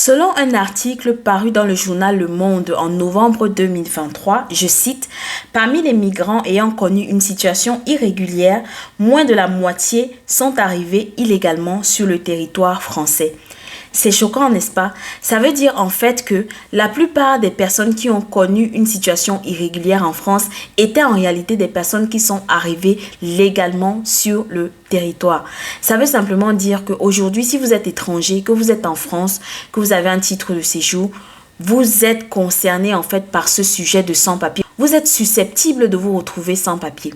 Selon un article paru dans le journal Le Monde en novembre 2023, je cite, « Parmi les migrants ayant connu une situation irrégulière, moins de la moitié sont arrivés illégalement sur le territoire français. » C'est choquant, n'est-ce pas? Ça veut dire en fait que la plupart des personnes qui ont connu une situation irrégulière en France étaient en réalité des personnes qui sont arrivées légalement sur le territoire. Ça veut simplement dire qu'aujourd'hui, si vous êtes étranger, que vous êtes en France, que vous avez un titre de séjour, vous êtes concerné en fait par ce sujet de sans-papiers. Vous êtes susceptible de vous retrouver sans papier.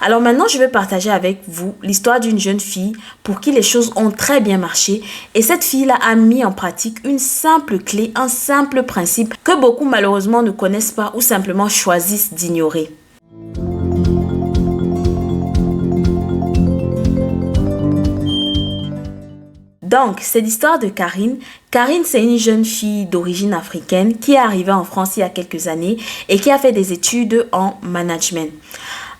Alors maintenant, je vais partager avec vous l'histoire d'une jeune fille pour qui les choses ont très bien marché et cette fille-là a mis en pratique une simple clé, un simple principe que beaucoup malheureusement ne connaissent pas ou simplement choisissent d'ignorer. Donc, c'est l'histoire de Karine. Karine, c'est une jeune fille d'origine africaine qui est arrivée en France il y a quelques années et qui a fait des études en management.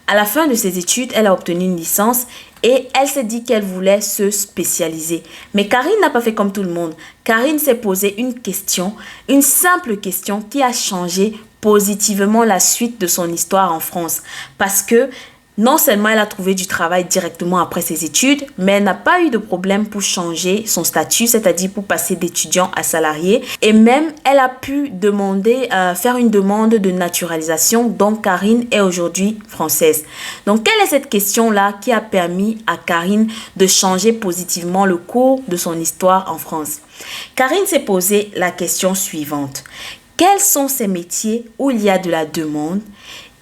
À la fin de ses études, elle a obtenu une licence et elle s'est dit qu'elle voulait se spécialiser. Mais Karine n'a pas fait comme tout le monde. Karine s'est posé une question, une simple question qui a changé positivement la suite de son histoire en France. Parce que non seulement elle a trouvé du travail directement après ses études, mais elle n'a pas eu de problème pour changer son statut, c'est-à-dire pour passer d'étudiant à salarié. Et même, elle a pu faire une demande de naturalisation. Donc, Karine est aujourd'hui française. Donc, quelle est cette question-là qui a permis à Karine de changer positivement le cours de son histoire en France? Karine s'est posé la question suivante. Quels sont ces métiers où il y a de la demande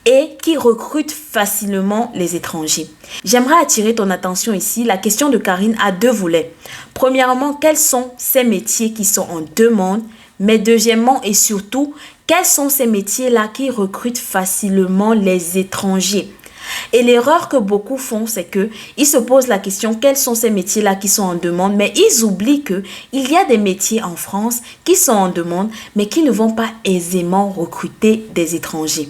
et qui recrutent facilement les étrangers? J'aimerais attirer ton attention ici. La question de Karine a deux volets. Premièrement, quels sont ces métiers qui sont en demande? Mais deuxièmement et surtout, quels sont ces métiers-là qui recrutent facilement les étrangers? Et l'erreur que beaucoup font, c'est qu'ils se posent la question, quels sont ces métiers-là qui sont en demande? Mais ils oublient qu'il y a des métiers en France qui sont en demande, mais qui ne vont pas aisément recruter des étrangers.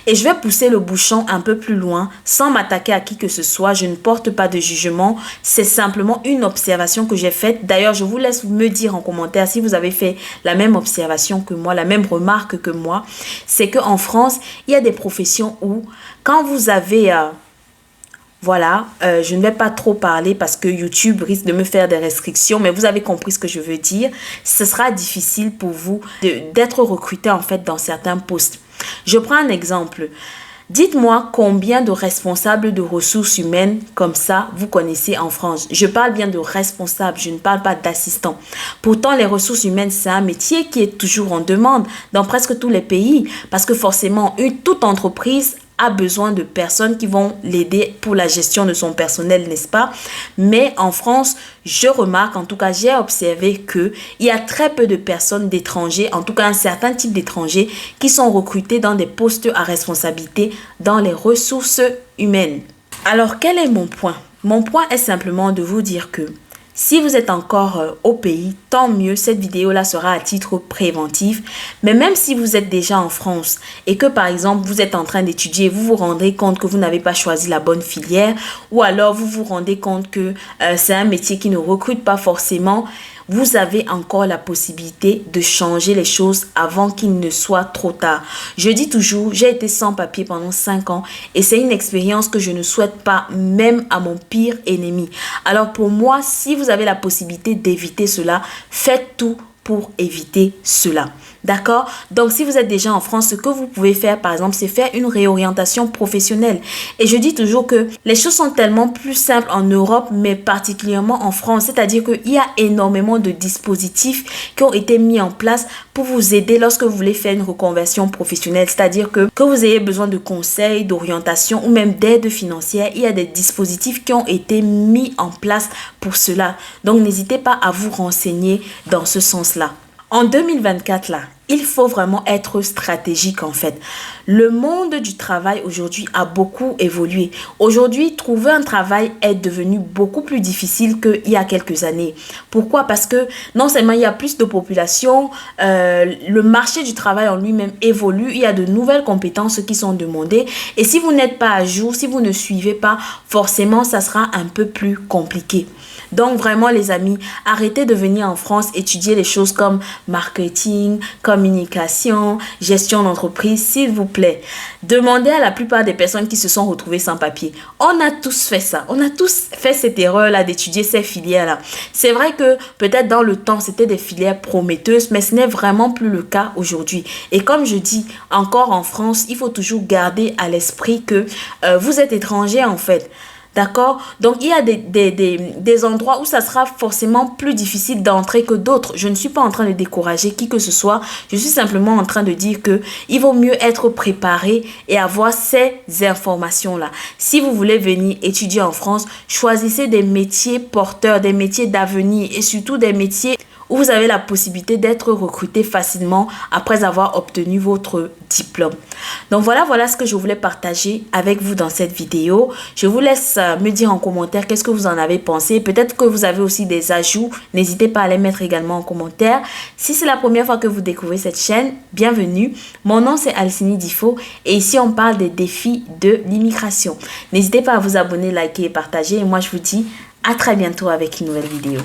Et je vais pousser le bouchon un peu plus loin sans m'attaquer à qui que ce soit. Je ne porte pas de jugement. C'est simplement une observation que j'ai faite. D'ailleurs, je vous laisse me dire en commentaire si vous avez fait la même observation que moi, la même remarque que moi. C'est qu'en France, il y a des professions où quand vous avez... je ne vais pas trop parler parce que YouTube risque de me faire des restrictions, mais vous avez compris ce que je veux dire. Ce sera difficile pour vous d'être recruté en fait dans certains postes. Je prends un exemple. Dites-moi combien de responsables de ressources humaines comme ça vous connaissez en France. Je parle bien de responsables, je ne parle pas d'assistants. Pourtant, les ressources humaines, c'est un métier qui est toujours en demande dans presque tous les pays parce que forcément, toute entreprise a besoin de personnes qui vont l'aider pour la gestion de son personnel, n'est-ce pas? Mais en France, je remarque, en tout cas, j'ai observé qu'il y a très peu de personnes d'étrangers, en tout cas un certain type d'étrangers, qui sont recrutés dans des postes à responsabilité dans les ressources humaines. Alors, quel est mon point? Mon point est simplement de vous dire que si vous êtes encore au pays, tant mieux, cette vidéo-là sera à titre préventif. Mais même si vous êtes déjà en France et que par exemple vous êtes en train d'étudier, vous vous rendez compte que vous n'avez pas choisi la bonne filière ou alors vous vous rendez compte que c'est un métier qui ne recrute pas forcément, vous avez encore la possibilité de changer les choses avant qu'il ne soit trop tard. Je dis toujours, j'ai été sans papier pendant 5 ans et c'est une expérience que je ne souhaite pas même à mon pire ennemi. Alors pour moi, si vous avez la possibilité d'éviter cela, faites tout pour éviter cela. D'accord? Donc, si vous êtes déjà en France, ce que vous pouvez faire, par exemple, c'est faire une réorientation professionnelle. Et je dis toujours que les choses sont tellement plus simples en Europe, mais particulièrement en France. C'est-à-dire qu'il y a énormément de dispositifs qui ont été mis en place pour vous aider lorsque vous voulez faire une reconversion professionnelle. C'est-à-dire que vous ayez besoin de conseils, d'orientation ou même d'aide financière, il y a des dispositifs qui ont été mis en place pour cela. Donc, n'hésitez pas à vous renseigner dans ce sens-là. En 2024, là, il faut vraiment être stratégique en fait. Le monde du travail aujourd'hui a beaucoup évolué. Aujourd'hui, trouver un travail est devenu beaucoup plus difficile qu'il y a quelques années. Pourquoi? Parce que non seulement il y a plus de population, le marché du travail en lui-même évolue, il y a de nouvelles compétences qui sont demandées. Et si vous n'êtes pas à jour, si vous ne suivez pas, forcément, ça sera un peu plus compliqué. Donc vraiment les amis, arrêtez de venir en France étudier les choses comme marketing, communication, gestion d'entreprise, s'il vous plaît. Demandez à la plupart des personnes qui se sont retrouvées sans papier. On a tous fait ça. On a tous fait cette erreur-là d'étudier ces filières-là. C'est vrai que peut-être dans le temps, c'était des filières prometteuses, mais ce n'est vraiment plus le cas aujourd'hui. Et comme je dis, encore en France, il faut toujours garder à l'esprit que vous êtes étranger en fait. D'accord? Donc, il y a des endroits où ça sera forcément plus difficile d'entrer que d'autres. Je ne suis pas en train de décourager qui que ce soit. Je suis simplement en train de dire que il vaut mieux être préparé et avoir ces informations-là. Si vous voulez venir étudier en France, choisissez des métiers porteurs, des métiers d'avenir et surtout des métiers où vous avez la possibilité d'être recruté facilement après avoir obtenu votre diplôme. Donc voilà ce que je voulais partager avec vous dans cette vidéo. Je vous laisse me dire en commentaire qu'est-ce que vous en avez pensé. Peut-être que vous avez aussi des ajouts. N'hésitez pas à les mettre également en commentaire. Si c'est la première fois que vous découvrez cette chaîne, bienvenue. Mon nom c'est Alcini Difo et ici on parle des défis de l'immigration. N'hésitez pas à vous abonner, liker et partager. Et moi je vous dis à très bientôt avec une nouvelle vidéo.